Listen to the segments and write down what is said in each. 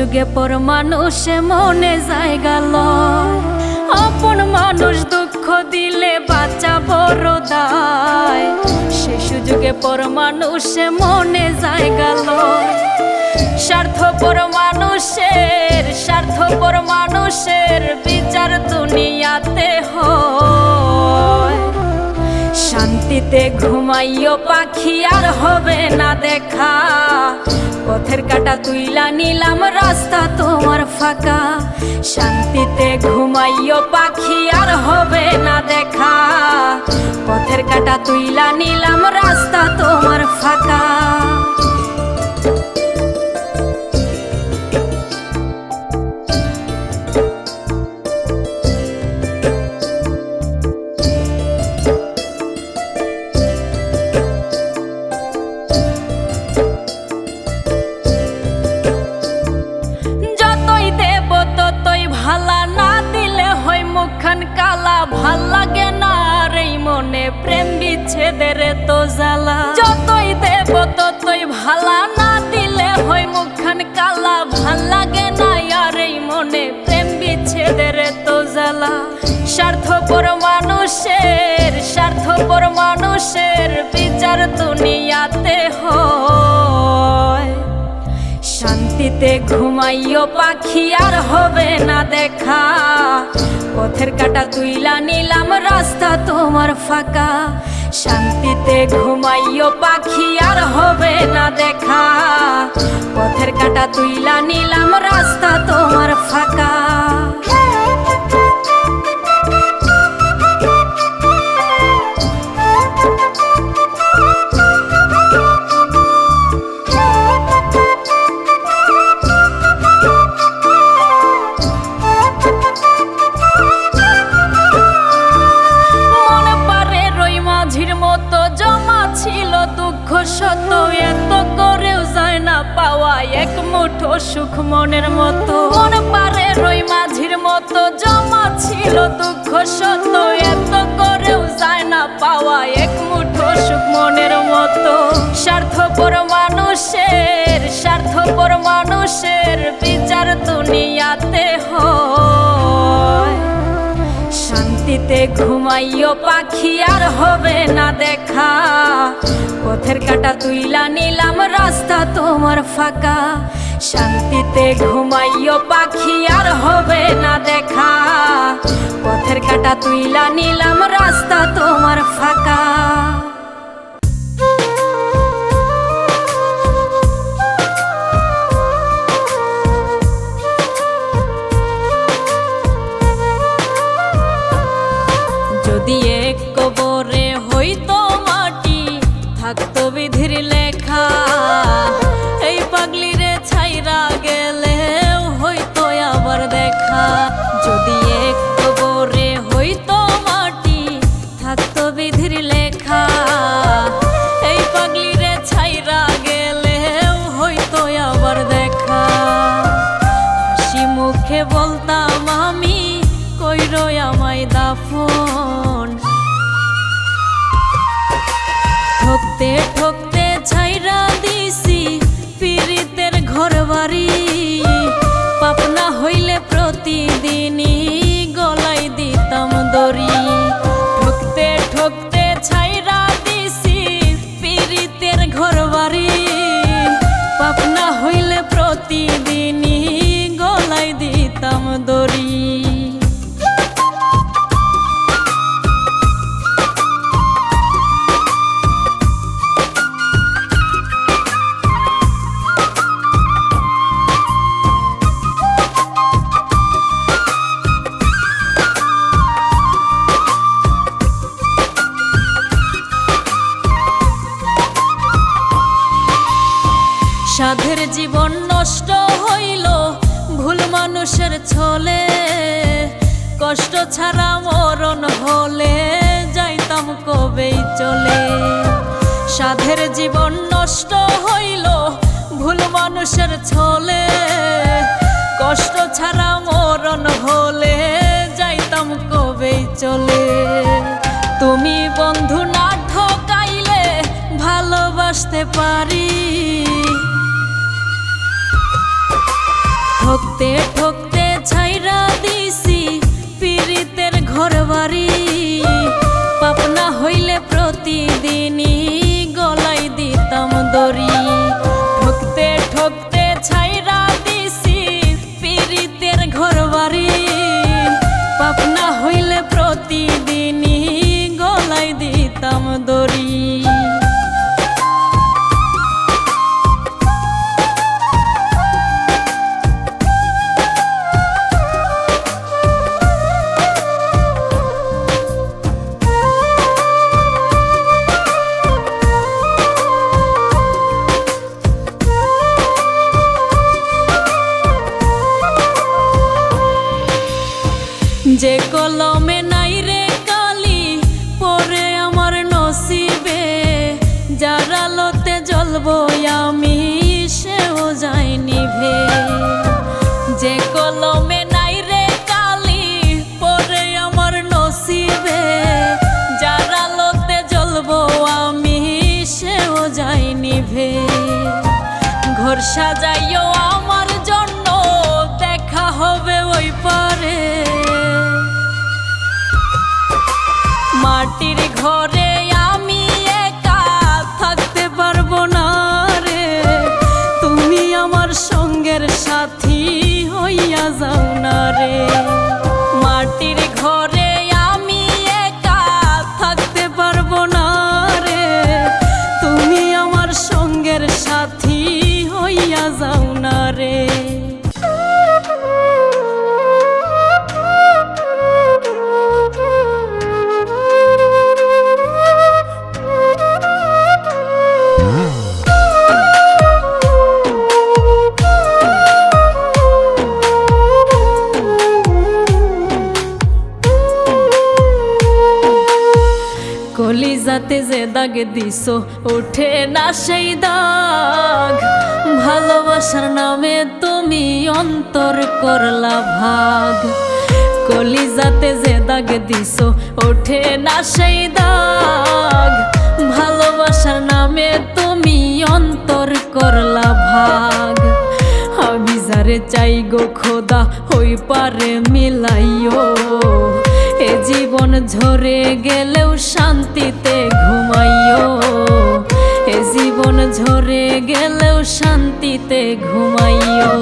যুগে পর মানুষে মনে জায়গা লয়। আপন মানুষ দুঃখ দিলে বাঁচা বড় দায়। সে সুযোগে পর মানুষে মনে জায়গা লয়। স্বার্থপর মানুষের বিচার দুনিয়াতে হয়। শান্তিতে ঘুমাইও পাখি আর হবে না দেখা। পথের কাঁটা তুইলা নিলাম রাস্তা তোমার ফাঁকা। শান্তিতে ঘুমাইও পাখি আর হবে না দেখা। পথের কাঁটা তুইলা নিলাম রাস্তা তোমার ফাঁকা। ভালা না দিলে হয় মুখখান কালা। ভাল লাগে না আর এই মনে প্রেম বিচ্ছেদের তো জ্বালা। যতই দেব ততই ভালা না দিলে হয় মুখখান কালা। ভাল লাগে না আর এই মনে প্রেম বিচ্ছেদের তো জ্বালা। স্বার্থপর মানুষের বিচার দুনিয়াতে হয়। শান্তিতে ঘুমাইও পাখি আর হবে না দেখা। পথের কাঁটা তুইলা নিলাম রাস্তা তোমার ফাঁকা। শান্তিতে ঘুমাইও পাখি আর হবে না দেখা। পথের কাঁটা তুইলা নিলাম রাস্তা তোমার ফাঁকা। এত করেও যায় না পাওয়া এক মুঠো সুখ মনের মতো। মন পারে রই মাঝির মতো জমা ছিল দুঃখ সত্য। এত করেও যায় না পাওয়া এক মুঠো সুখ মনের মতো। স্বার্থপর মানুষের বিচার দুনিয়াতে হয়। শান্তিতে ঘুমাইও পাখি আর হবে না দেখা। পথের কাঁটা তুইলা নিলাম রাস্তা তোমার ফাঁকা। শান্তিতে ঘুমাইও পাখি আর হবে না দেখা। পথের কাঁটা তুইলা নিলাম রাস্তা তোমার ফাঁকা। যদি এক কবরে হইতো মাটি থাকতো বিধির লেখা। এই পাগলিরে ছাইরা গেলে হইতো আবার দেখা। যদি এক কবরে হইতো মাটি থাকতো বিধির লেখা। এই পাগলিরে ছাইরা গেলে হইতো আবার দেখা। হাসি মুখে বলতাম আমি কইরো আমায় দাফন। ঠকতে ঠকতে ছাইরা দিছি পীড়িতের ঘর বাড়ি। পাপ না হইলে প্রতিদিনই গলাই দিতাম দড়ি। ঠকতে ঠকতে ছাইরা দিছি পীড়িতের ঘর বাড়ি। পাপ না হইলে প্রতিদিনই গলাই দিতাম দড়ি। সাধের জীবন নষ্ট হইল ভুল মানুষের ছলে। কষ্ট ছাড়া মরণ হলে যাইতাম কবেই চলে। সাধের জীবন নষ্ট হইল ভুল মানুষের ছলে। কষ্ট ছাড়া মরণ হলে যাইতাম কবেই চলে। তুমি বন্ধু না ঠকাইলে ভালোবাসতে পারি। ঠকতে ঠকতে ছাইরা দিছি পীড়িতের ঘর বাড়ি, পাপ না হইলে প্রতিদিনই গলাই দিতাম দড়ি। ঠকতে ঠকতে ছাইরা দিছি পীড়িতের ঘর বাড়ি, পাপ না হইলে প্রতিদিনই গলাই দিতাম দড়ি। যে কলমে নাই রে কালি পরে আমার নসিবে, যার আলোতে জ্বলবো আমি সেও যায় নিভে। যে কলমে নাই রে কালি পরে আমার নসিবে, যার আলোতে জ্বলবো আমি সেও যায় নিভে। ঘর সাজাইও আমার জন্য দেখা হবে ওই পারে, মাটির ঘরে আমি একা থাকতে পারবো না রে। তুমি আমার সঙ্গের সাথী হইয়া যাও না রে। মাটির ঘরে আমি একা থাকতে পারবো না রে। তুমি আমার সঙ্গের সাথী হইয়া যাও না রে। কলিজাতে যে দাগ দিছো ওঠে না সেই দাগ, ভালোবাসার নামে তুমি অন্তর করলা ভাগ। কলিজাতে যে দাগ দিছো ওঠে না সেই দাগ, ভালোবাসার নামে তুমি অন্তর করলা ভাগ। আমি যারে চাই গো খোদা হই পারে মিলাইও, এ জীবন ঝরে গেলেও শান্তিতে ঘুমাইও। এ জীবন ঝরে গেলেও শান্তিতে ঘুমাইও।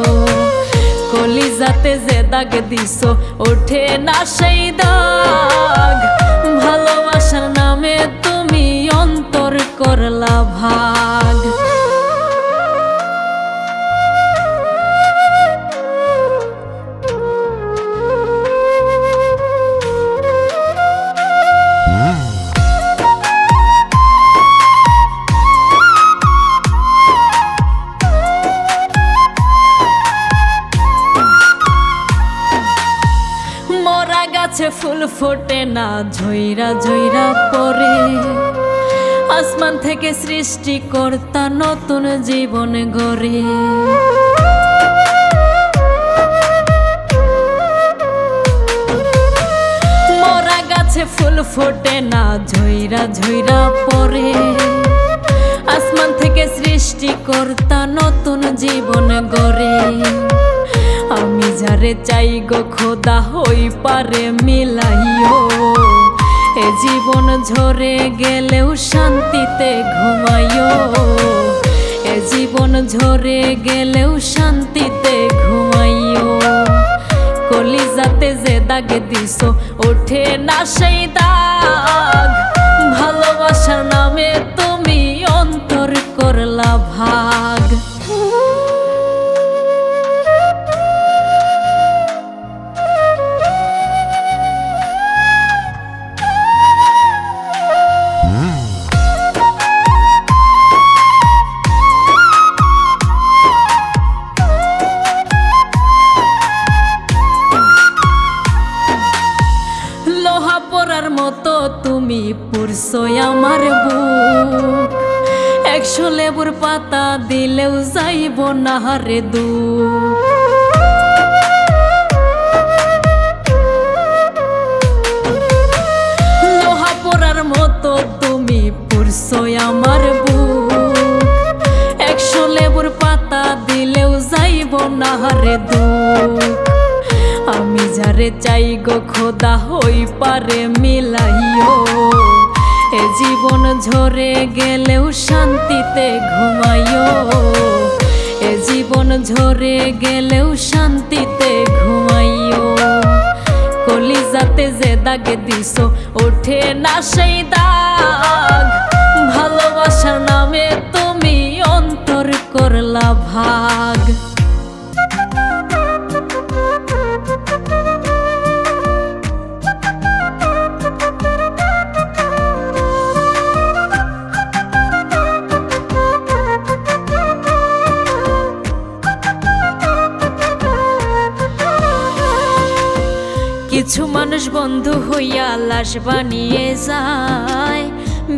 কলিজাতে যে দাগ দিছো ওঠে না সেই দাগ, ভালোবাসার নামে তুমি অন্তর করলা ভাগ। গাছে ফুল ফোটে না ঝইরা ঝইরা পড়ে, আসমান থেকে সৃষ্টিকর্তা নতুন জীবন গড়ে। মরা গাছে ফুল ফোটে না ঝইরা ঝইরা পড়ে, আসমান থেকে সৃষ্টিকর্তা নতুন জীবন গড়ে। আমি যারে চাই গো খোদা হই পারে মিলাইও, এ জীবন ঝরে গেলেও শান্তিতে ঘুমাইও। এ জীবন ঝরে গেলেও শান্তিতে ঘুমাইও। কলিজাতে যে দাগ দিছো ওঠে না সেই দাগ, ভালোবাসার নামে তুমি অন্তর করলা ভাগ। লোহা পরার মতো তুমি পুরছো আমার বুক, 100 লেবুর পাতা দিলেও যাইব না রে দুঃখ। লোহা পরার মতো তুমি পুরছো আমার বুক, 100 লেবুর পাতা দিলেও যাইব না রে দুঃখ। খোদা হই পারে মিলাইও। এ জীবন ঝরে গেলেও শান্তিতে ঘুমাইও, এ জীবন ঝরে গেলেও শান্তিতে ঘুমাইও। কলিজাতে যে দাগে দিছো ওঠে না সেই দাগ, ভালোবাসার নামে তুমি অন্তর করলা ভাগ। কিছু মানুষ বন্ধু হইয়া লাশ বানিয়ে যায়,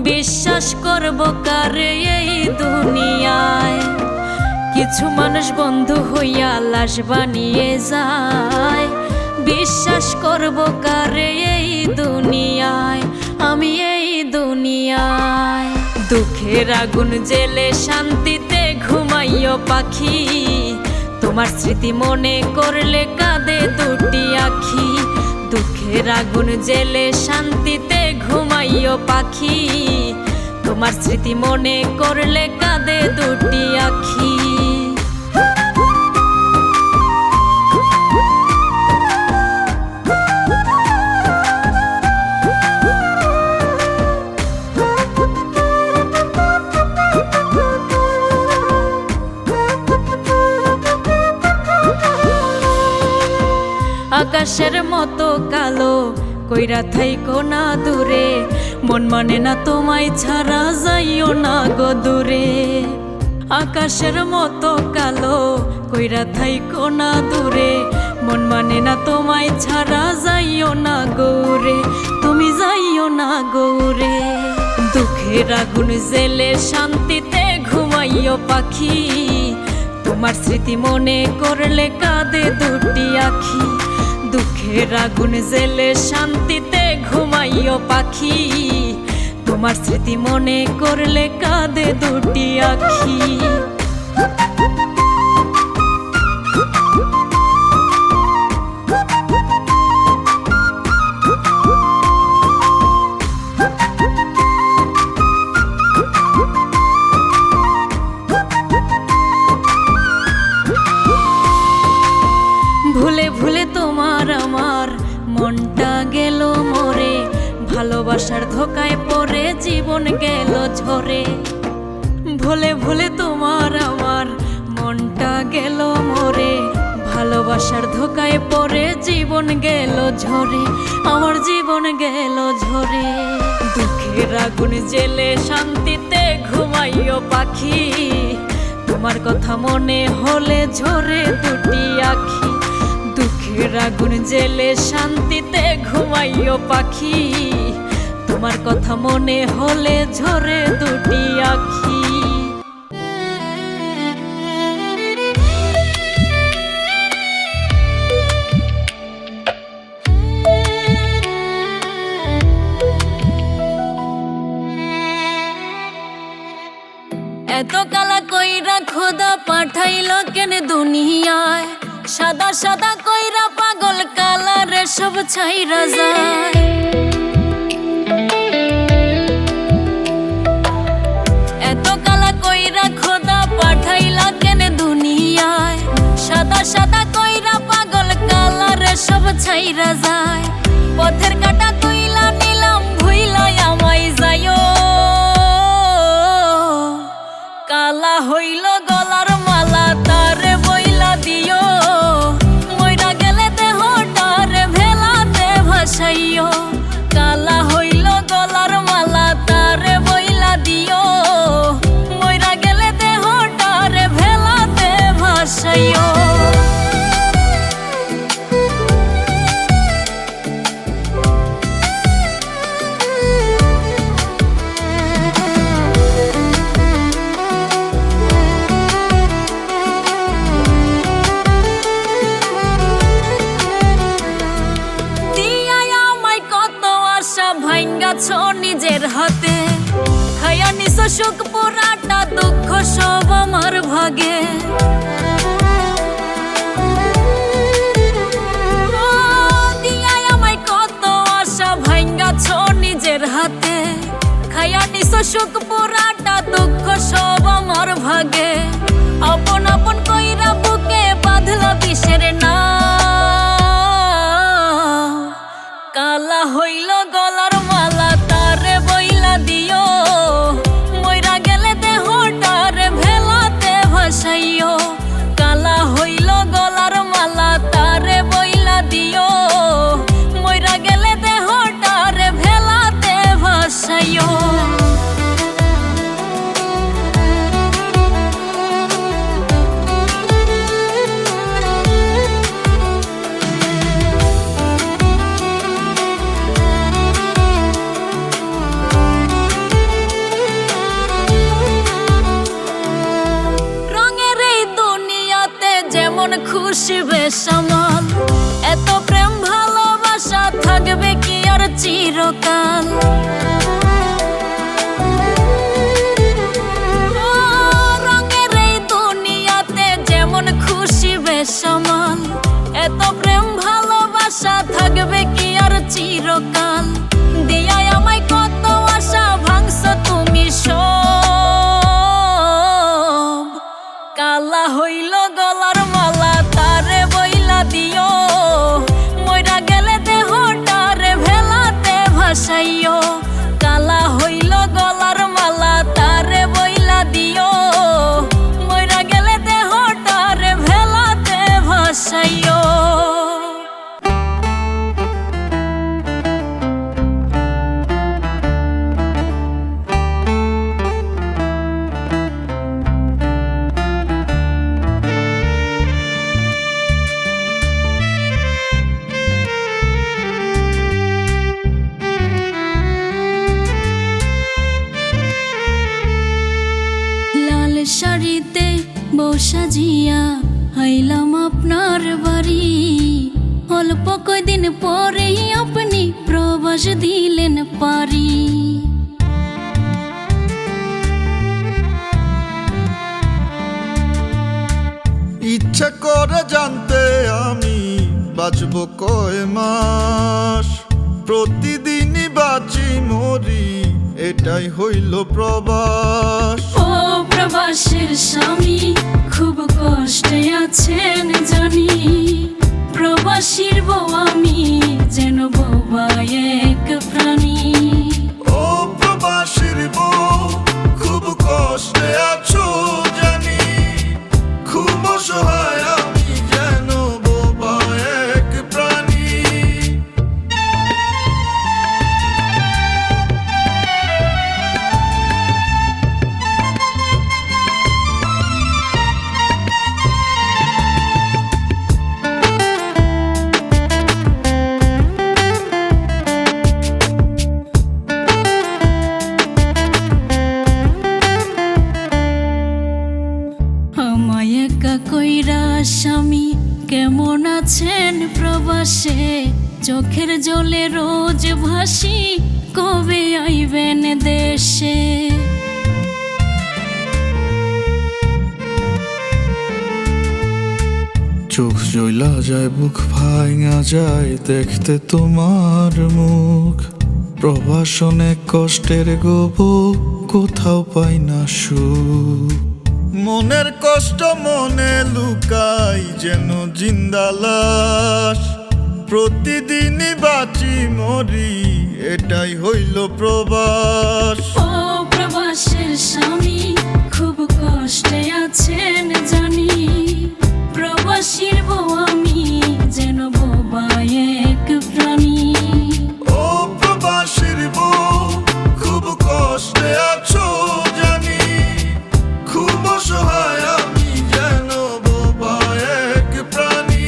বিশ্বাস করব কারে এই দুনিয়ায়। কিছু মানুষ বন্ধু হইয়া লাশ বানিয়ে যায়, বিশ্বাস করব কারে এই দুনিয়ায়, আমি এই দুনিয়ায়। দুঃখের আগুন জেলে শান্তিতে ঘুমাইও পাখি, তোমার স্মৃতি মনে করলে কাঁদে দুটি আখি। দুঃখের আগুন জেলে শান্তিতে ঘুমাইও পাখি, তোমার স্মৃতি মনে করলে কাঁদে দুটি আখি। আকাশের মতো কালো কইরা থাইকো না দূরে, মন মানে না তোমায় ছাড়া যাইও না গো দূরে। আকাশের মতো কালো কইরা থাইকো না দূরে, মন মানে না তোমায় ছাড়া যাইও না গৌরে, তুমি যাইও না গৌরে। দুঃখের আগুন জেলে শান্তিতে ঘুমাইও পাখি, তোমার স্মৃতি মনে করলে কাঁদে দুটি আখি। দুঃখের আগুন জেলে শান্তিতে ঘুমাইও পাখি, তোমার স্মৃতি মনে করলে কাঁদে দুটি আখি। ভুলে ভুলে তোমার আমার মনটা গেল মরে, ভালোবাসার ধোকায় পড়ে জীবন গেল ঝরে। ভুলে ভুলে তোমার আমার মনটা গেল মরে, ভালোবাসার ধোকায় পড়ে জীবন গেল ঝরে, আমার জীবন গেল ঝরে। দুঃখের আগুন জেলে শান্তিতে ঘুমাইও পাখি, তোমার কথা মনে হলে ঝরে দুটি আখি। দুঃখের আগুন জেলে শান্তিতে ঘুমাইও পাখি, তোমার কথা মনে হলে ঝরে দুটি আখি। এত কালা কইরা খোদা পাঠাইল কেন দুনিয়ায়, সাদা সাদা কইরা পাগল কালারে সব ছাইরা যায়। এত কালা কইরা খোদা পাঠাইলা কেন দুনিয়ায়, সাদা সাদা কইরা পাগল কালারে সব ছাইরা যায়। পথের কাটা কইলা নিলাম ভুইলা আমায় যাইও, কালা হইল গলার মালা তারে বইলা দিও, মইরা গেলে দেহটারে ভেলাতে ভাসাইও। কালা হইল গলার মালা তারে বইলা দিও, মইরা গেলে দেহটারে ভেলাতে ভাসাইও। ভাঙ্গাছো নিজের হাতে, খায়া নিছো সুখ পুরাটা দুঃখ সব আমার ভাগে। দিয়াই আমায় কত আছো নিজের হাতে, খাইয়া নিছো সুখ পুরাটা, দুঃখ সব আমার ভাগে। আপন আপন কইরা বুকে বাঁধলা বিষের না, কালা হইল গলার মালা তারে বইলা দিও, মইরা গেলে দেহটারে ভেলাতে ভাসাইও। কালা হইল গলার মালা তারে বইলা দিও, মইরা গেলে দেহটারে ভেলাতে ভাসাইও। খুশি বেসামাল, এত প্রেম ভালোবাসা থাকবে কি আর চিরকাল। রঙের এই দুনিয়াতে যেমন খুশি বেসামাল, এত প্রেম ভালোবাসা থাকবে কি আর চিরকাল। দিয়াই আমায় কত আশা ভাঙছো তুমি সব, কালা হইল গলার মালা তারে বইলা দিও, মইরা গেলে দেহটারে ভেলাতে ভাসাইও। কালা হইল গলার মালা তারে বইলা দিও, মইরা গেলে দেহটারে ভেলাতে ভাসাইও। শাড়িতে বউ সাজিয়া আইলাম আপনার বাড়ি, অল্প কয়দিন পরেই আপনি প্রবাস দিলেন পারি। ইচ্ছা করে জানতে আমি বাঁচব কয় মাস, প্রতিদিনই বাঁচি মরি এটাই হইল প্রবাস। ও প্রবাসের স্বামী খুব কষ্টে আছেন জানি, প্রবাসীর বউ আমি যেন বোবা এক প্রাণী। ও প্রবাসীর বউ খুব কষ্টে আছো জানি, খুব অসহায় আমি যেন বোবা এক প্রাণী। কইরা স্বামী কেমন আছেন প্রবাসে, চোখের জলে রোজ ভাসি কবে আইবেন দেশে। চোখ জ্বলা যায় বুক ভাঙা যায় দেখতে তোমার মুখ, প্রবাসনে কষ্টের গব কোথাও পাই না সুখ। মনের কষ্ট মনে লুকাই যেন জিন্দা লাশ, প্রতিদিনই বাঁচি মরি এটাই হইল প্রবাস। ও প্রবাসের স্বামী খুব কষ্টে আছেন জানি, প্রবাসীর বউ আমি যেন বোবা এক প্রাণী। ও প্রবাসীর বউ খুব কষ্টে আছো জানি, খুব অসহায় আমি যেন বোবা এক প্রাণী।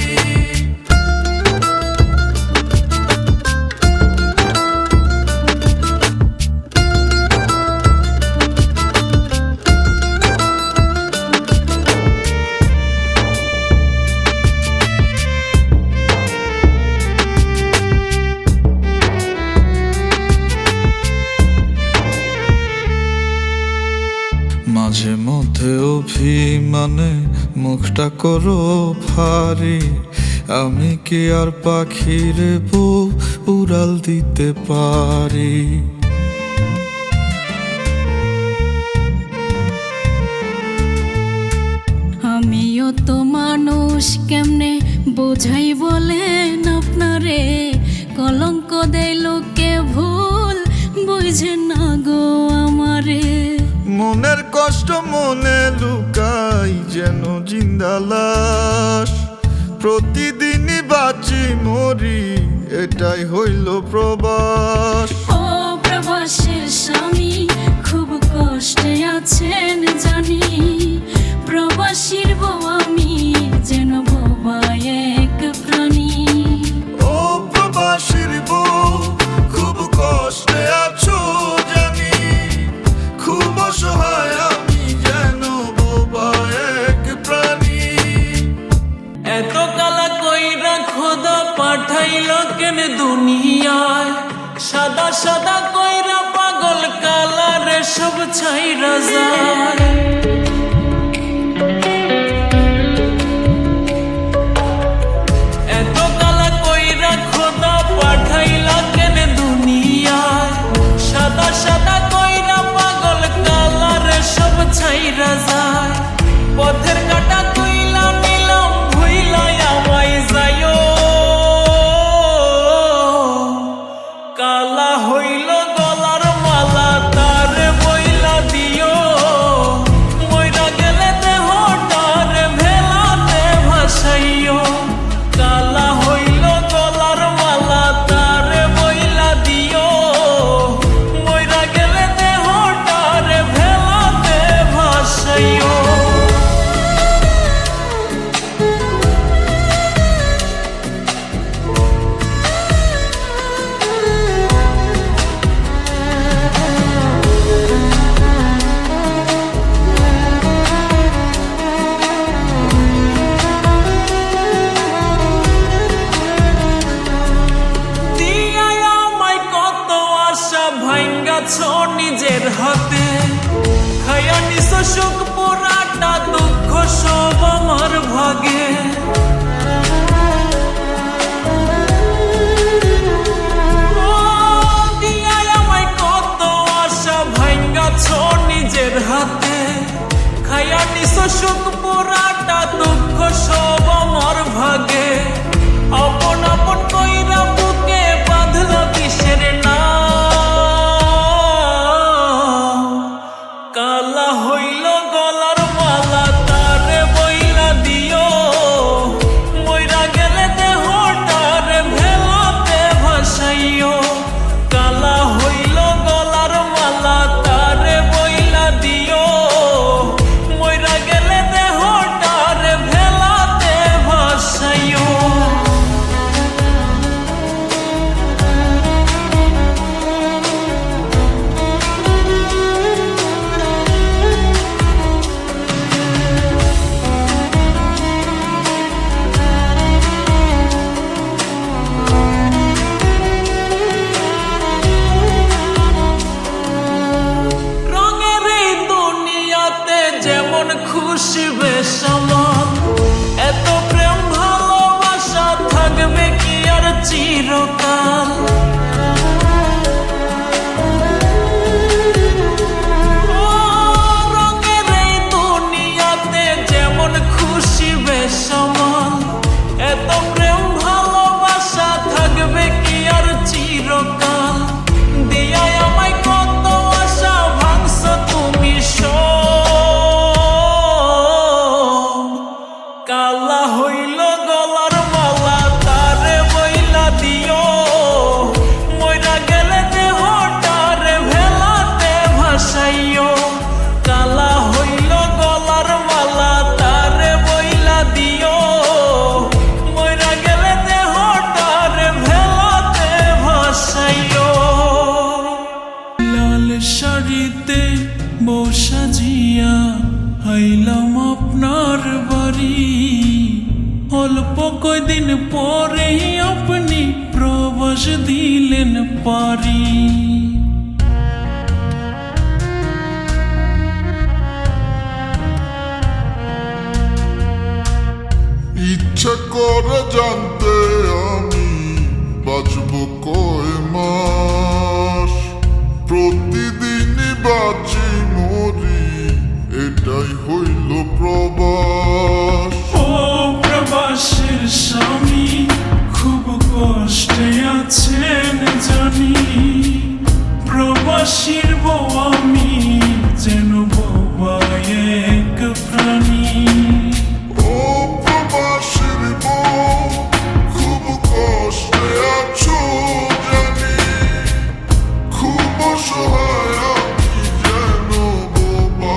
মাঝে মধ্যে অভিমানে মুখটা করো ভারী, আমি কি আর পাখির বউ উড়াল দিতে পারি? আমিও তো মানুষ, কেমনে বোঝাই বলেন আপনারে? কলঙ্ক দেয় লোকে, ভুল বুঝে না গো আমারে। মনের কষ্ট মনে লুকাই যেন জিন্দা লাশ, প্রতিদিনই বাঁচি মরি, এটাই হইল প্রবাস। ও প্রবাসের স্বামী, খুব কষ্টে আছেন জানি। প্রবাসীর বউ আমি, যেন বোবা এক প্রাণী। ও প্রবাসীর বউ, খুব কষ্টে আছো জানি, খুব অসহায় আমি, যেন বোবা এক প্রাণী। এত কালা কইরা খোদা পাঠাইল কেন দুনিয়ায়? সাদা সাদা কইরা পাগল কালারে সব ছাইরা যায়। এত কালা কইরা খোদা পাঠাইল কেন দুনিয়ায়? সাদা সাদা কইরা পাগল কালারে সব ছাইরা যায়। পথের কাটা তুইলা নিলাম, ভুইলা আমায় যাইও। কালা হইল গলার মালা, তারে বইলা দিও। মইরা গেলে দেহটারে ভেলাতে ভাসাইও। কালা হইল গলার মালা, তারে বইলা দিও। মইরা গেলে দেহটারে ভেলাতে ভাসাইও। দিয়াই আমায় কত আশা ভাঙ্গাছ নিজের হাতে। খায়া নিছ সুখ পুরাটা, দুঃখ সব আমার ভাগে। ও, দিয়াই আমায় কত আশা ভাঙ্গাছ নিজের হাতে। খায়া নিছ সুখ পুরাটা, দুঃখ সব আমার ভাগে। আপন আপন কইরা বুকে বাঁধল কিসের নাম? কালা হইল গলার মালা, তারে বইলা দিও। মইরা গেলে দেহটারে ভেলাতে ভাসাইও। কালা হইল গলার মালা, তারে বইলা দিও। মইরা গেলে দেহটারে ভেলাতে ভাসাইও। রঙের এই দুনিয়াতে যেমন খুশি বেসামাল, এত প্রেম ভালোবাসা থাকবে কি আর চিরকাল? ও, রঙের এই দুনিয়াতে যেমন খুশি বেসামাল, এত প্রেম ভালোবাসা থাকবে কি আর চিরকাল? দিয়াই আমায় কত আশা ভাঙছ তুমি সব। কালা হইল গলার মালা, তারে বইলা দিও। মইরা গেলে দেহটারে ভেলাতে ভাসাইও। কালা হইল গলার মালা, তারে বইলা দিও। মইরা গেলে দেহটারে ভেলাতে ভাসাইও। লাল শাড়িতে বউ সাজিয়া আইলাম আপনার বাড়ি। অল্প কয়দিন পরে আপনি প্রবাস দিলেন পারি। ইচ্ছে করে জান প্রতিদিনই বাঁচি মরি, এটাই হইল প্রবাস। ও প্রবাসের স্বামী খুব কষ্টে আছেন জানি, প্রবাসীর বউ আমি যেন বোবা এক প্রাণী। ও প্রবাসীর বউ খুব কষ্টে আছো জানি, খুব অসহায় আমি যেন বোবা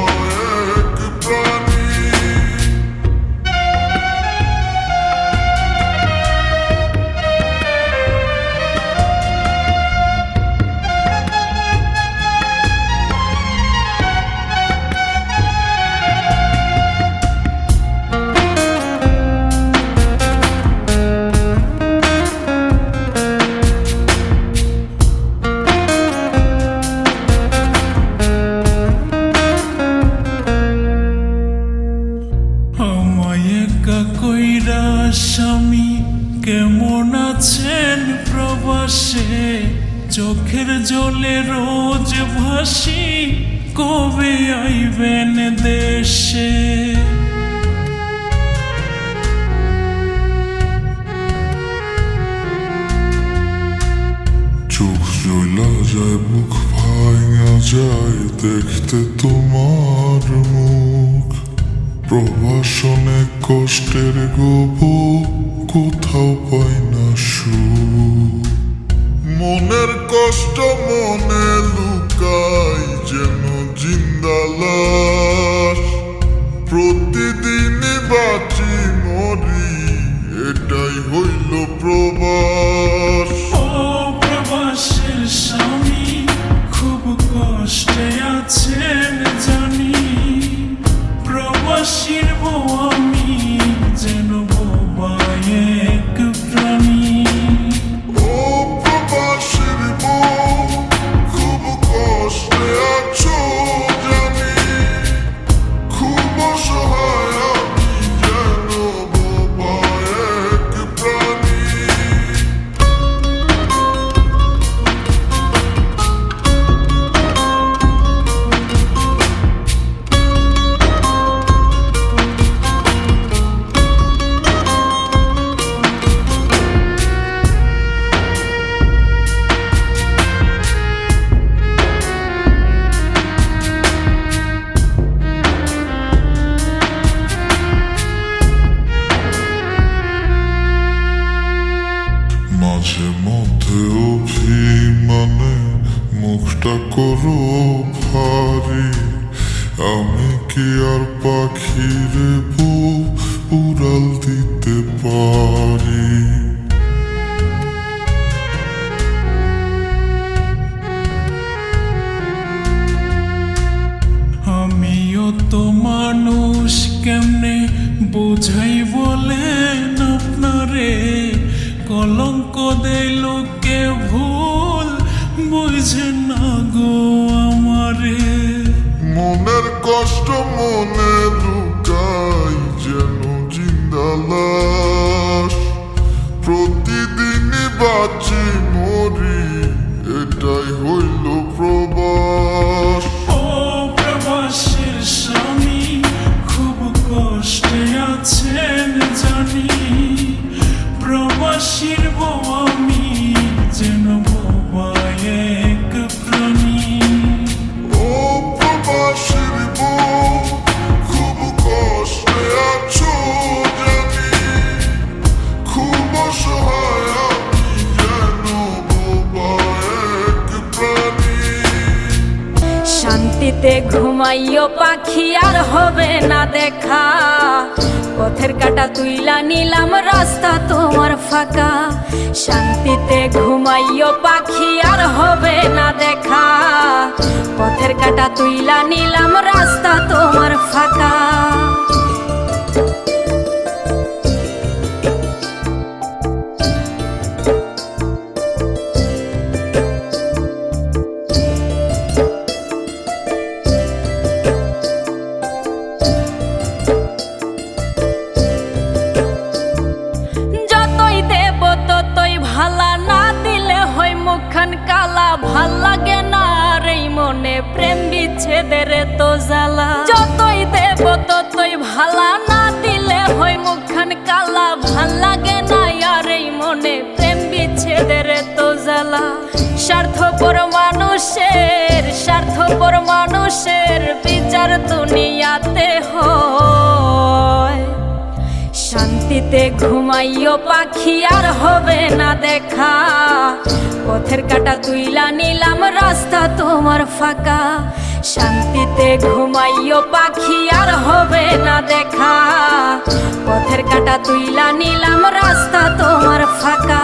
এক প্রাণী। আমায় একা কইরা স্বামী কেমন আছেন প্রবাসে, চোখের জলে রোজ ভাসি কবে আইবেন দেশে। চোখ জ্বলা যায়, বুক ভাঙা যায় দেখতে তোমার মুখ। প্রবাসনে কষ্টের গোব কোথাও পাই না সুখ। মনের কষ্ট মনে লুকাই যেন জিন্দা লাশ, প্রতিদিনই বাঁচি মরি, এটাই হইল প্রবাস। ও প্রবাসের স্বামী খুব কষ্টে আছেন জানি, প্রবাসীর বউ আমি যেন বোবা এক প্রাণী। ও প্রবাসীর বউ খুব কষ্টে আছো জানি, খুব অসহায় আমি যেন বোবা এক প্রাণী। মাঝে মধ্যে অভিমানে মুখটা করো ভারী, আমি কি আর পাখির বউ উড়াল দিতে পারি। আমিও তো মানুষ, কেমনে বোঝাই বলেন আপনারে, কলঙ্ক দেয় লোকে ভুল বুঝেন না গো আমারে। মনের কষ্ট মনে লুকাই যেন জিন্দা লাশ, প্রতিদিনই বাঁচি মরি, এটাই হইল প্রবাস। ও প্রবাসীর স্বামী খুব কষ্টে আছেন জানি, প্রবাসীর বউ আমি যেন বোবা এক প্রাণী। ও প্রবাসীর বউ খুব কষ্টে আছো জানি, খুব অসহায় আমি যেন বোবা এক প্রাণী। শান্তিতে ঘুমাইও পাখি আর হবে না দেখা, পথের কাটা তুইলা নিলাম রাস্তা তোমার ফাঁকা। শান্তিতে ঘুমাইও পাখি আর হবে না দেখা, পথের কাটা তুইলা নিলাম রাস্তা তোমার ফাঁকা। ভালা না দিলে হয় মুখখান কালা, ভাল লাগে না রে প্রেম বিচ্ছেদের তো জ্বালা যতই দেব ততই ভালা না দিলে হয় মুখখান কালা ভাল লাগে না আর এই মনে প্রেম বিচ্ছেদের তো জ্বালা স্বার্থপর মানুষের বিচার দুনিয়াতে হয় শান্তিতে ঘুমাইও পাখি আর হবে না দেখা পথের কাটা তুইলা নিলাম রাস্তা তোমার ফাঁকা শান্তিতে ঘুমাইও পাখি আর হবে না দেখা পথের কাটা তুইলা নিলাম রাস্তা তোমার ফাঁকা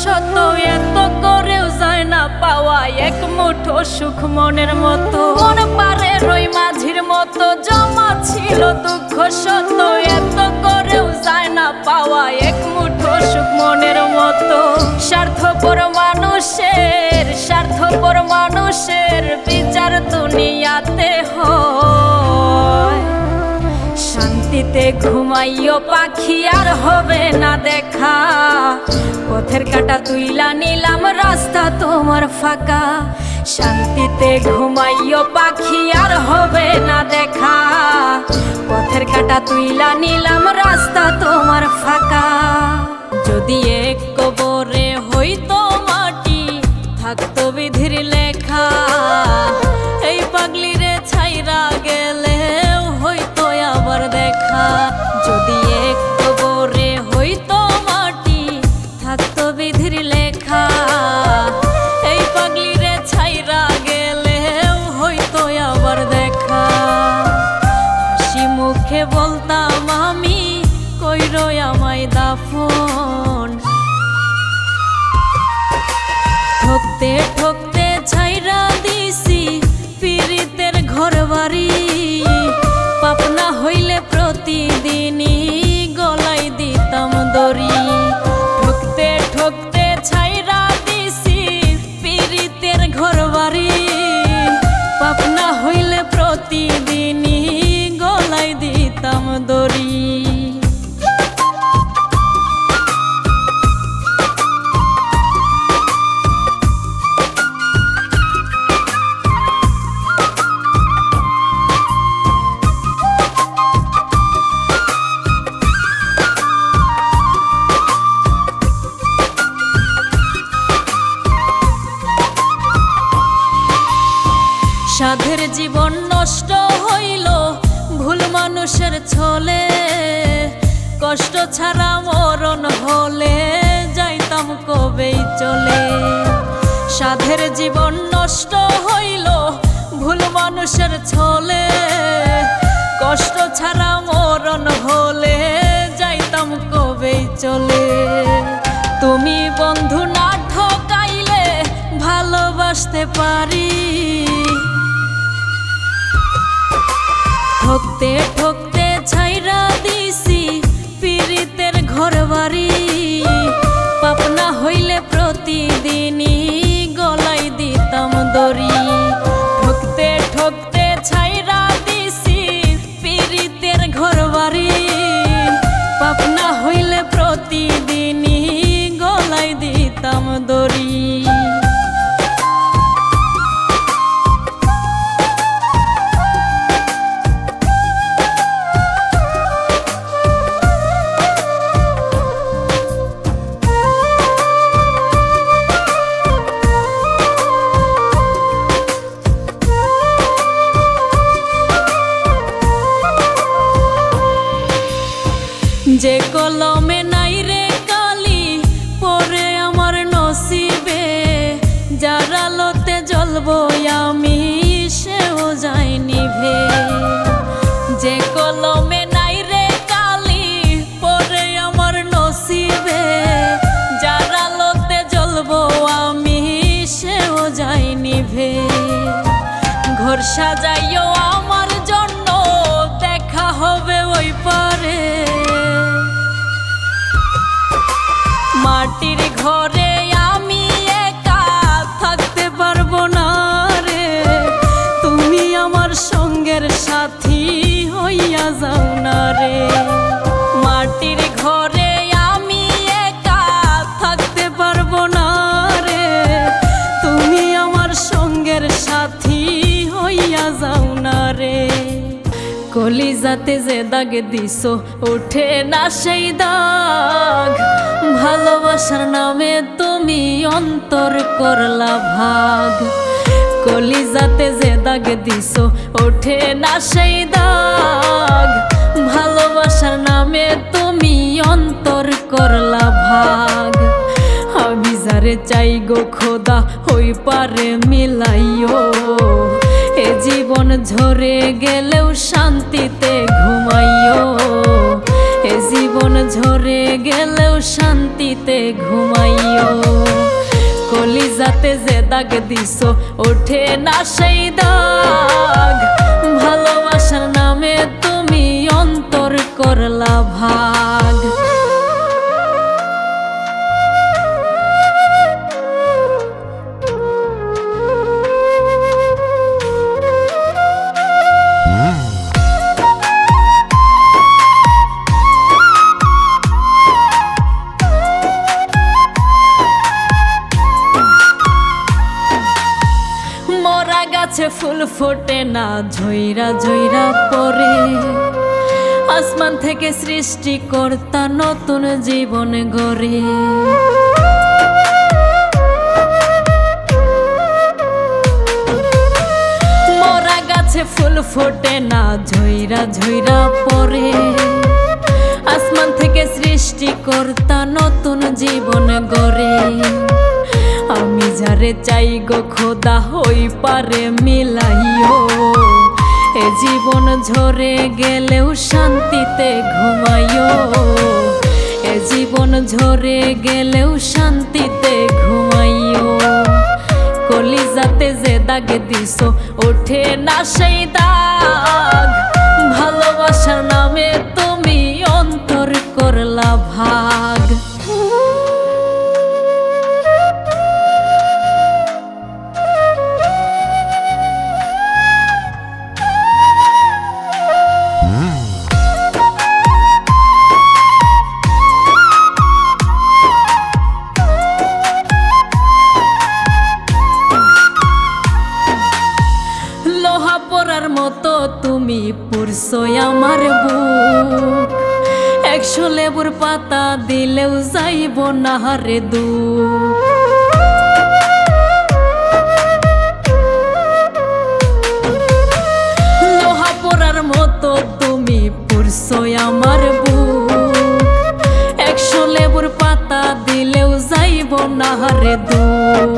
শত এত করেও যায় না পাওয়া এক মুঠো সুখ মনের মতো মন পারে রই মাঝির মতো জমা ছিল দুঃখ শত এত করেও যায় না পাওয়া এক মুঠো সুখ মনের মতো স্বার্থপর মানুষের বিচার দুনিয়াতে হয় শান্তিতে ঘুমাইও পাখি আর হবে না দেখা পথের কাটা তুইলা নিলাম রাস্তা তোমার ফাঁকা শান্তিতে ঘুমাইও পাখি আর হবে না দেখা পথের কাটা তুইলা নিলাম রাস্তা তোমার ফাঁকা যদি এক কবরে হইতো মাটি থাকতো বিধির লেখা এই পাগলিরে ছাইরা গেলে হইতো আবার দেখা যদি এক কবরে হইতো মাটি থাকতো বিধির লেখা এই পাগলিরে ছাইরা গেলে হইতো আবার দেখা হাসি মুখে বলতাম আমি কইরো আমায় দাফন ঠকতে ঠকতে ছাইরা দিছি পীড়িতের ঘর বাড়ি পাপনা হইলে প্রতিদিনই গলায় দিতাম দড়ি ঠকতে ঠকতে ছাইরা দিছি পীড়িতের ঘর বাড়ি পাপনা হইলে প্রতিদিনই গলায় দিতাম দড়ি সাধের জীবন নষ্ট হইল ভুল মানুষের ছলে কষ্ট ছাড়া মরণ হলে যাইতাম কবেই চলে সাধের জীবন নষ্ট হইল ভুল মানুষের ছলে কষ্ট ছাড়া মরণ হলে যাইতাম কবেই চলে তুমি বন্ধু না ঠকাইলে ভালোবাসতে পারি ঠকতে ঠকতে ছাইরা দিছি পীড়িতের ঘর বাড়ি পাপনা হইলে প্রতিদিনই গলায় দিতাম দড়ি ঠকতে ঠকতে ছাইরা দিছি পীড়িতের ঘর বাড়ি পাপনা হইলে প্রতিদিনই গলায় দিতাম দড়ি যে কলমে নাই রে কালি পরে আমার নসিবে যার আলোতে জ্বলবো আমি সেও যায় নিভে যে কলমে নাই রে কালি পরে আমার নসিবে যার আলোতে জ্বলবো আমি সেও যায় নিভে ঘর সাজাইও আমার জন্য দেখা হবে ওই পারে রে। মাটির ঘরে আমি একা থাকতে পারবো না রে, তুমি আমার সঙ্গের সাথী হইয়া যাও না রে। কলিজাতে যে দাগ দিছো ওঠে না সেই দাগ, ভালোবাসার নামে তুমি অন্তর করলা ভাগ। কলিজাতে যে দাগ দিছো ওঠে না সেই দাগ, ভালোবাসার নামে তুমি অন্তর করলা ভাগ। আমি যারে চাই গো খোদা হই পারে মিলাইও, এ জীবন ঝরে গেলেও শান্তিতে ঘুমাইও, এ জীবন ঝরে গেলেও শান্তিতে ঘুমাইও। কলিজাতে যে দাগ দিছো ওঠে না সেই দাগ, ভালোবাসার নামে তুমি অন্তর করলা ভাগ। মরা গাছে ফুল ফোটে না ঝইরা ঝইরা পড়ে, আসমান থেকে সৃষ্টি কর্তা নতুন জীবন গড়ে। মরা গাছে ফুল ফোটে না ঝইরা ঝইরা পড়ে, আসমান থেকে সৃষ্টি কর্তা নতুন জীবন গড়ে। আমি যারে চাই গো খোদা হই পারে মিলাইও, এ জীবন ঝরে গেলেও শান্তিতে ঘুমাইও, এ জীবন ঝরে গেলেও শান্তিতে ঘুমাইও। কলিজাতে যে দাগ দিছো ওঠে না সেই দাগ, ভালোবাসার নামে তুমি অন্তর করলা ভাগ। লোহা পরার মতো তুমি পুরছো আমার বুক, 100 লেবুর পাতা দিলেও যাইব না রে দুঃখ। লোহা পরার মতো তুমি পুরছো আমার বুক, 100 লেবুর পাতা দিলেও যাইব না রে দুঃখ।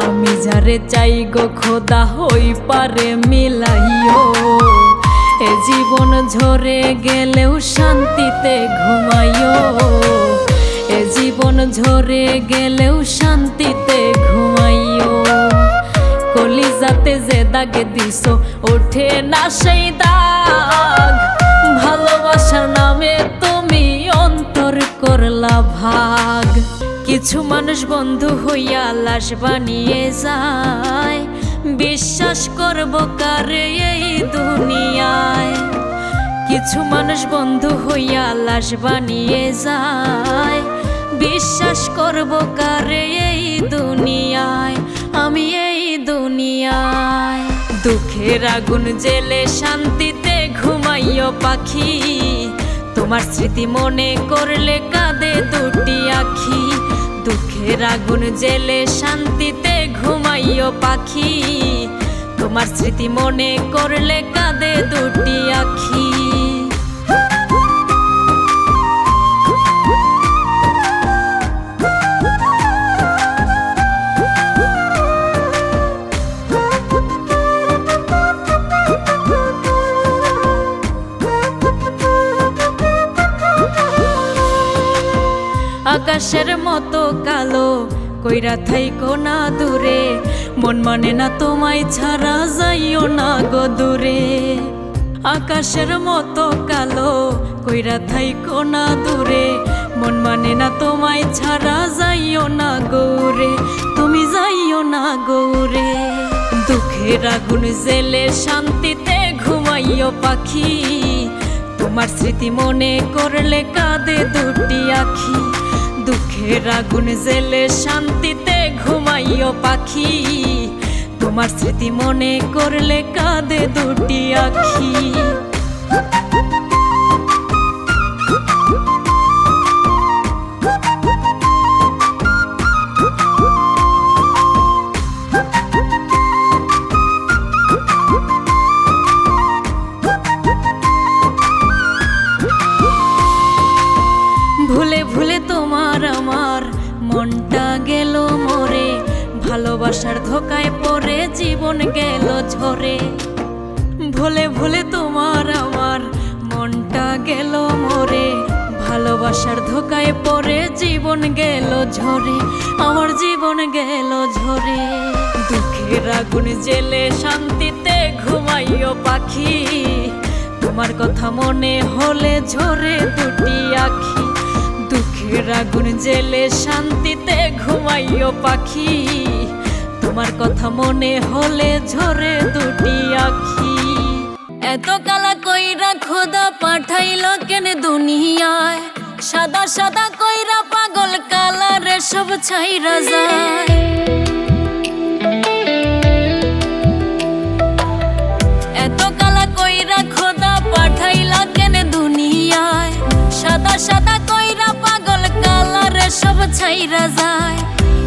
আমি যারে চাই গো খোদা হই পারে মিলাইও, এ জীবন ঝরে গেলেও শান্তিতে ঘুমাইও, এ জীবন ঝরে গেলেও শান্তিতে ঘুমাইও। কলিজাতে যে দাগ দিছো ওঠে না সেই দাগ, ভালোবাসার নামে তুমি অন্তর করলা ভাগ। কিছু মানুষ বন্ধু হইয়া লাশ বানিয়ে যায়, বিশ্বাস করব কারে এই দুনিয়ায়। কিছু মানুষ বন্ধু হইয়া লাশ বানিয়ে যায়, বিশ্বাস করব কারে এই দুনিয়ায়, আমি এই দুনিয়ায়। দুঃখের আগুন জেলে শান্তিতে ঘুমাইও পাখি, তোমার স্মৃতি মনে করলে কাঁদে দুটি আখি। দুঃখের আগুন জেলে শান্তিতে ঘুমাইও পাখি, তোমার স্মৃতি মনে করলে কাঁদে দুটি আখি। আকাশের মতো কালো কইরা থাইকো না দূরে, মন মানে না তোমায় ছাড়া যাইও না গো দূরে। আকাশের মতো কালো কইরা থাইকো না দূরে, মন মানে না তোমায় ছাড়া যাইও না গৌরে, তুমি যাইও না গৌরে। দুঃখের আগুন জেলে শান্তিতে ঘুমাইও পাখি, তোমার স্মৃতি মনে করলে কাঁদে দুটি আখি, দুঃখের আগুন জেলে শান্তিতে ঘুমাইও পাখি। তোমার স্মৃতি মনে করলে কাঁদে দুটি আখি। ভুলে ভুলে তোমার আমার মনটা গেল মরে, ভালোবাসার ধোকায় পড়ে জীবন গেল ঝরে। ভুলে ভুলে তোমার আমার মনটা গেল মরে, ভালোবাসার ধোকায় পড়ে জীবন গেল ঝরে, আমার জীবন গেল ঝরে। দুঃখের আগুন জেলে শান্তিতে ঘুমাইও পাখি, তোমার কথা মনে হলে ঝরে দুটি আখি। দুঃখের আগুন জেলে শান্তিতে ঘুমাইও পাখি, তোমার কথা মনে হলে ঝরে দুটি আখি। এত কালা কইরা খোদা পাঠাইল কেন দুনিয়ায়, সাদা সাদা কইরা পাগল কালারে সব ছাইরা যায়। এত কালা কইরা খোদা পাঠাইল কেন দুনিয়ায়, সাদা সাদা কইরা পাগল কালারে সব ছাইরা যায়।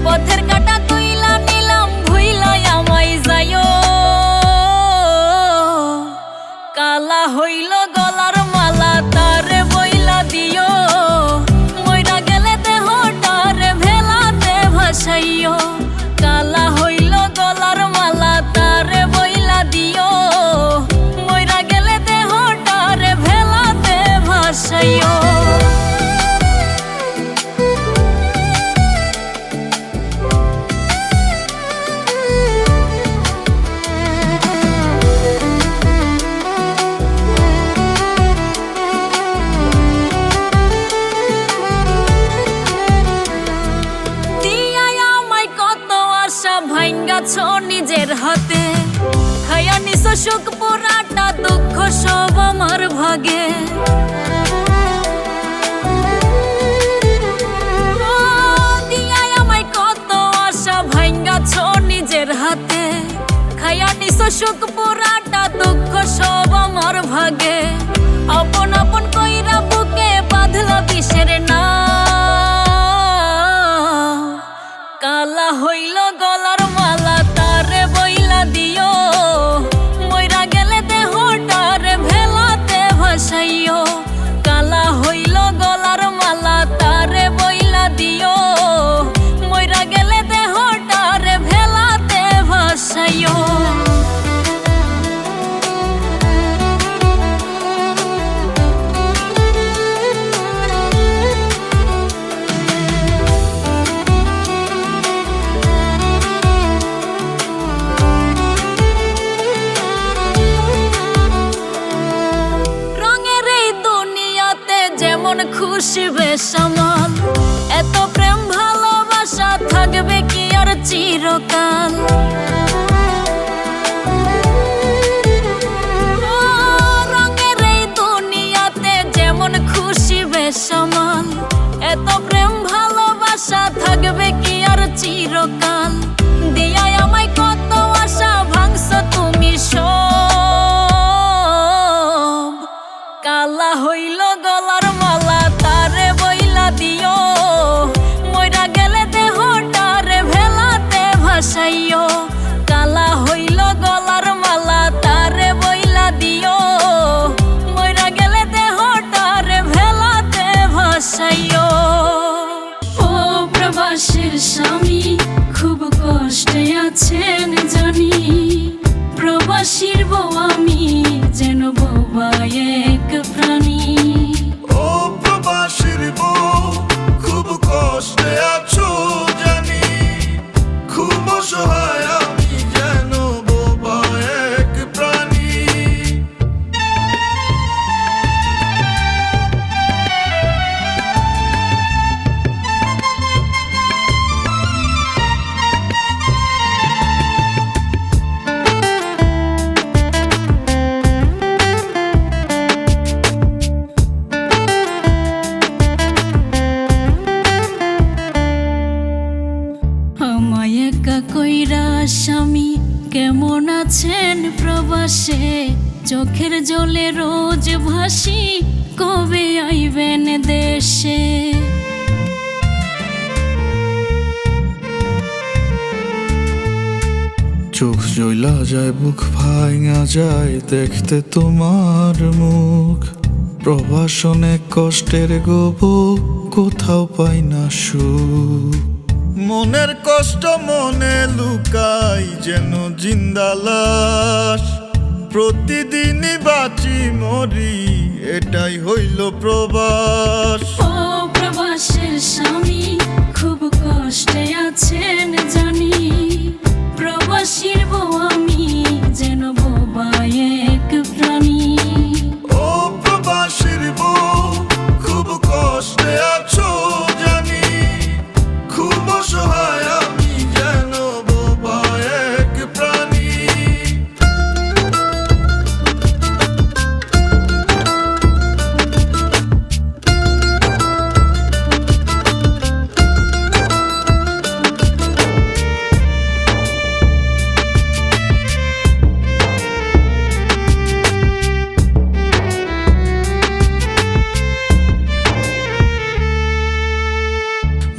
পথের কাটা তুইলা নিলাম ভুইলা আমায় যাইও, কালা হইল গলার মালা তারে বইলা দিও। মইরা গেলে দেহটারে ভেলাতে ভাসাইও, কালা হইল গলার মালা তারে বইলা দিও। মইরা গেলে দেহটারে ভেলাতে ভাসাইও। ভাঙ্গাছ নিজের হাতে, খায়া নিছ সুখ পোড়াটা দুঃখ সব আমার ভাগে। দিয়াই আমায় কত আশা ভাঙ্গাছ নিজের হাতে, খায়া নিছ সুখ পোড়াটা দুঃখ সব আমার ভাগে। আপন আপন কইরা বুকে বাঁধলা বিষের না, কালা হইল গলার মালা তারে বইলা দিও। মইরা গেলে দেহটারে ভেলাতে ভাসাইও, কালা হইল গলার মালা তারে বইলা দিও। মইরা গেলে দেহটারে ভেলাতে ভাসাইও। খুশি বেসামাল, এত প্রেম ভালোবাসা থাকবে কি আর চিরকাল। রঙের এই দুনিয়াতে যেমন খুশি বেসামাল, এত প্রেম ভালোবাসা থাকবে কি আর চিরকাল। দিয়াই আমায় কত আশা ভাঙছ তুমি সব, কালা হইল গলার মালা তারে বইলা দিও। মইরা গেলে দেহটারে ভেলাতে ভাসাইও, কালা হইল গলার মালা তারে বইলা দিও। মইরা গেলে দেহটারে ভেলাতে ভাসাইও। ও প্রবাসীর স্বামী খুব কষ্টে আছেন জানি, প্রবাসীর বউ আমি যেন বোবা এক প্রাণী। ও প্রবাসীর বউ খুব কষ্টে আছো জানি, খুব অসহায় আমি যেন বোবা এক প্রাণী। চোখের জলে রোজ ভাসি, কবে আইবেন দেশে। চোখ জ্বলা যায়, বুক ভাঙা যায় দেখতে তোমার মুখ। প্রবাসনে কষ্টের গোব, কোথাও পাই না সুখ। মনের কষ্ট মনে লুকাই যেন জিন্দা লাশ। প্রতিদিনই বাঁচি মরি, এটাই হইল প্রবাস। ও প্রবাসের স্বামী, খুব কষ্টে আছেন জানি। প্রবাসীর বউ আমি, যেন বোবা এক প্রাণী। ও প্রবাসীর বউ, খুব কষ্টে আছো জানি। খুব অসহায় আমি, যেন বোবা এক প্রাণী।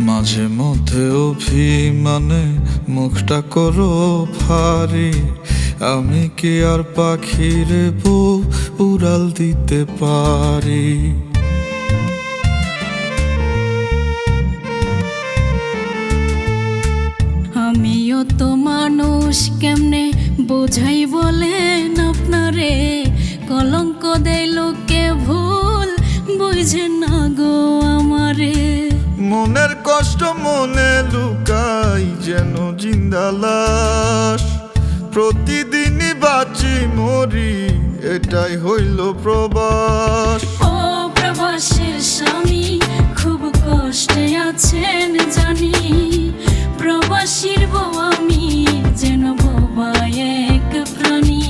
মাঝে মধ্যে অভিমানে মুখটা করো ভারী। আমি কি আর পাখির বউ উড়াল দিতে পারি? আমিও তো মানুষ, কেমনে বোঝাই বলেন আপনারে। কলঙ্ক দেয় লোকে ভুল, বুঝে না গো আমারে। মনের কষ্ট মনে লুকাই যেন জিন্দা লাশ। প্রতিদিনই বাঁচি মরি, এটাই হইল প্রবাস। ও প্রবাসের স্বামী, খুব কষ্টে আছেন জানি। প্রবাসীর বউ আমি, যেন বোবা এক প্রাণী।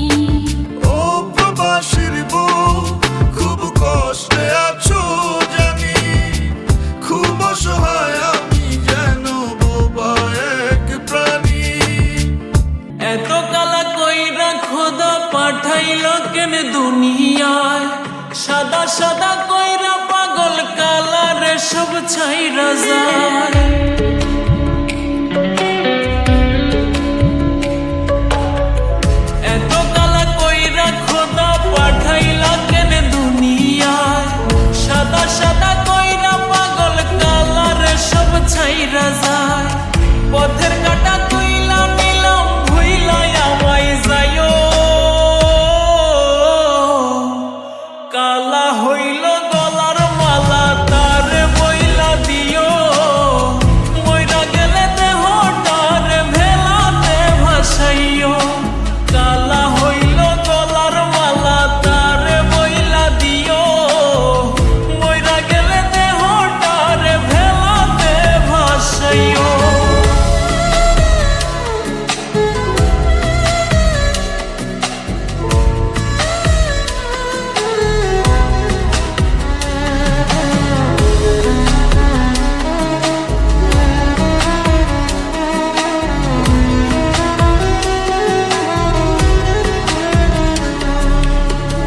ও প্রবাসীর বউ, খুব কষ্টে আছো জানি। খুব অসহায় আমি, যেন বোবা এক প্রাণী। এত কালা কইরা খোদা পাঠাইল কেন দুনিয়ায়? সাদা সাদা কইরা পাগল কালারে সব ছাইরা যায়। এত কালা কইরা খোদা পাঠাইল কেন দুনিয়ায়? সাদা সাদা কইরা পাগল কালারে সব ছাইরা যায়। পথের কাটা তুইলা নিলাম, ভুইলাই আমায় যাইও। কালা হইল গলার মালা, তার বইলা দিও। মইরা গেলে দেহটার ভেলাতে ভাসাইও। কালা হইল গলার মালা, তার বইলা দিও। মইরা গেলে দেহটার ভেলাতে ভাসাইও।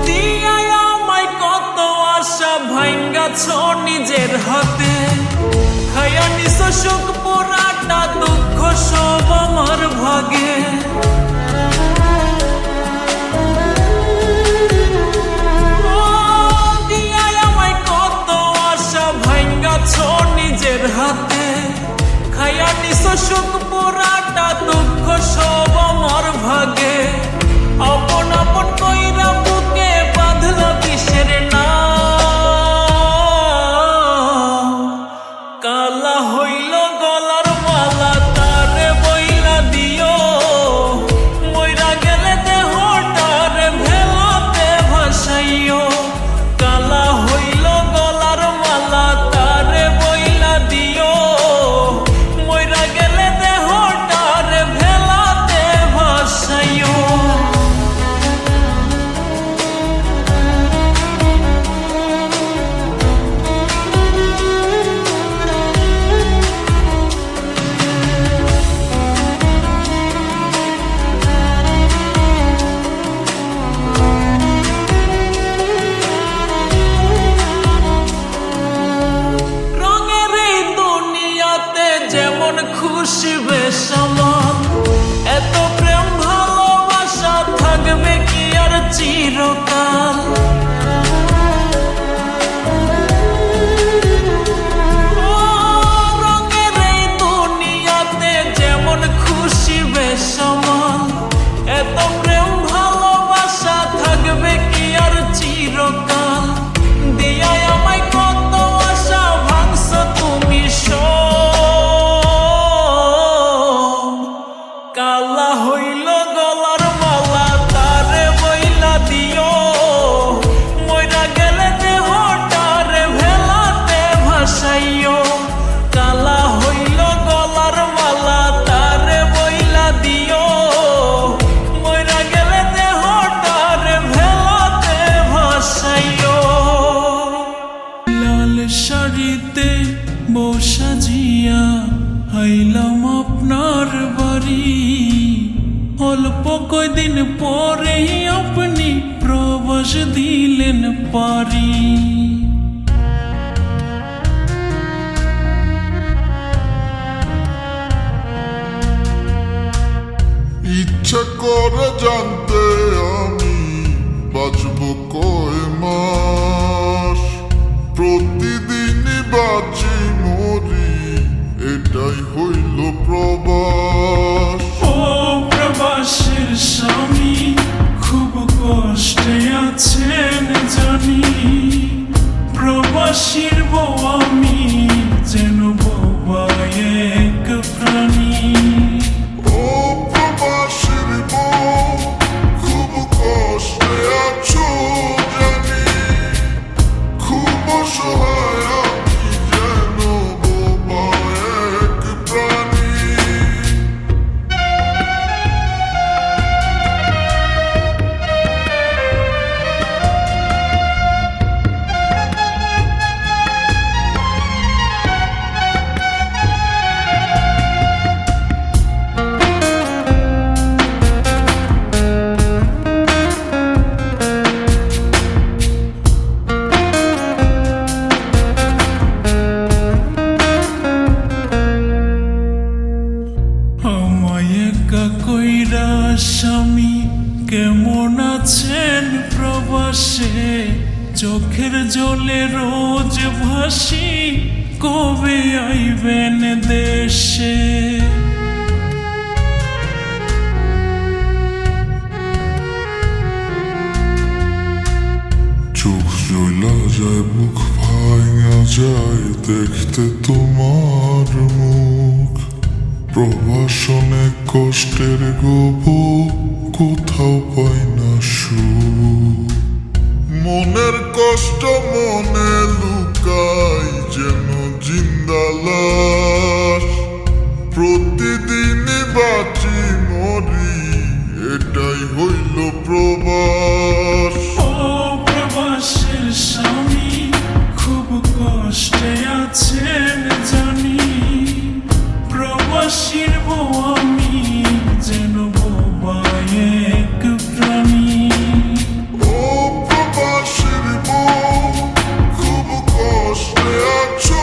দিয়াই আমায় কত আশা ভাঙ্গাছ নিজের হাতে। খায়া নিছো সুখ পোড়াটা, দুঃখ সব আমার ভাগে। ও দিয়াই আমায় কত আশা ভাঙ্গাছ নিজের হাতে। খায়া নিছো সুখ পোড়াটা, দুঃখ সব আমার ভাগে। আপন আপন কইরা বুকে বাঁধলা বিষের নাও। কালা হইল গলার মালা, তারে বইলা দিও। মইরা গেলে দেহটার ভেলাতে ভাসাইও। কালা হইল গলার মালা, তারে বইলা দিও। মইরা গেলে দেহটার ভেলাতে ভাসাইও। বউ সাজিয়া আইলাম আপনার বাড়ি, অল্প কয়দিন পরেই আপনি প্রবাস দিলেন পারি। ইচ্ছা করে জানতে আমি বাঁচব কয় মাস, প্রতিদিনই বাঁচি মরি, এটাই হইল প্রবাস। ও প্রবাসের স্বামী খুব কষ্টে আছেন জানি, প্রবাসীর বউ আমি যেন বাবা এক প্রাণী। ও প্রবাসীর বউ খুব কষ্টে আছো জানি, খুব অসহায় আমি যেন বাবা এক প্রাণী। আমায় একা কইরা স্বামী কেমন আছেন প্রবাসে, চোখের জলে রোজ ভাসি কবে আইবেন দেশে। চোখ জ্বলা যায়, বুক ভাঙা যায় দেখতে তোমার মুখ, প্রবাসনে কষ্টের গোব কোথাও পাই না সুখ। মনের কষ্ট মনে লুকাই যেন জিন্দা লাশ, প্রতিদিনই বাঁচি মরি, এটাই হইল প্রবাস। ও প্রবাসের স্বামী খুব কষ্টে আছেন জানি, প্রবাসীর বউ আমি যেন বাবা এক প্রাণী। ও প্রবাসীর বউ খুব কষ্টে আছো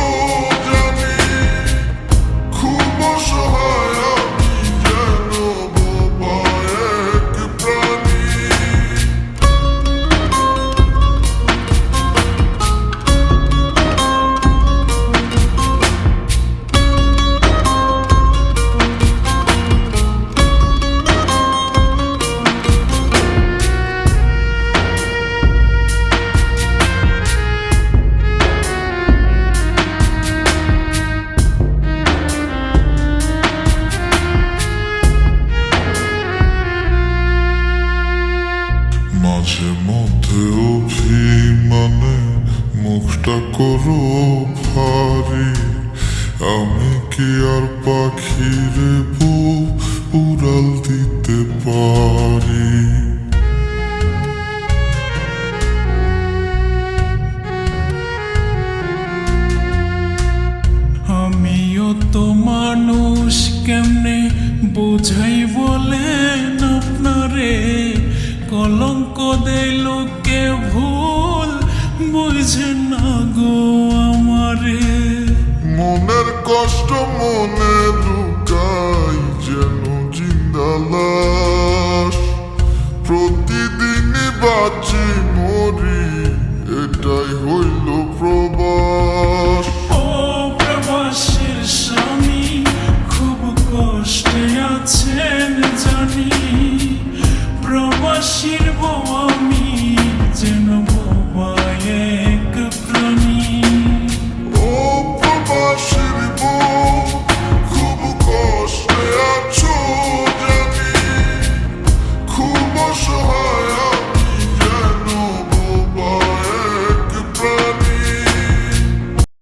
জানি, খুব অসহায় আমি যেন বাবা এক প্রাণী। মাঝে মধ্যে অভিমানে মুখটা করো ভারী, আমি কি আর পাখির বউ উড়াল দিতে পারি। আমিও তো মানুষ, কেমনে বোঝাই বলেন আপনারে, কলঙ্ক দেয় লোকে ভুল বুঝেন না গো আমারে। মনের কষ্ট মনে লুকাই যেন জিন্দা লাশ, প্রতিদিনই বাঁচি মরি, এটাই হইল প্রবাস। ও প্রবাসীর স্বামী খুব কষ্টে আছেন জানি, প্রবাসীর বউ আমি যেন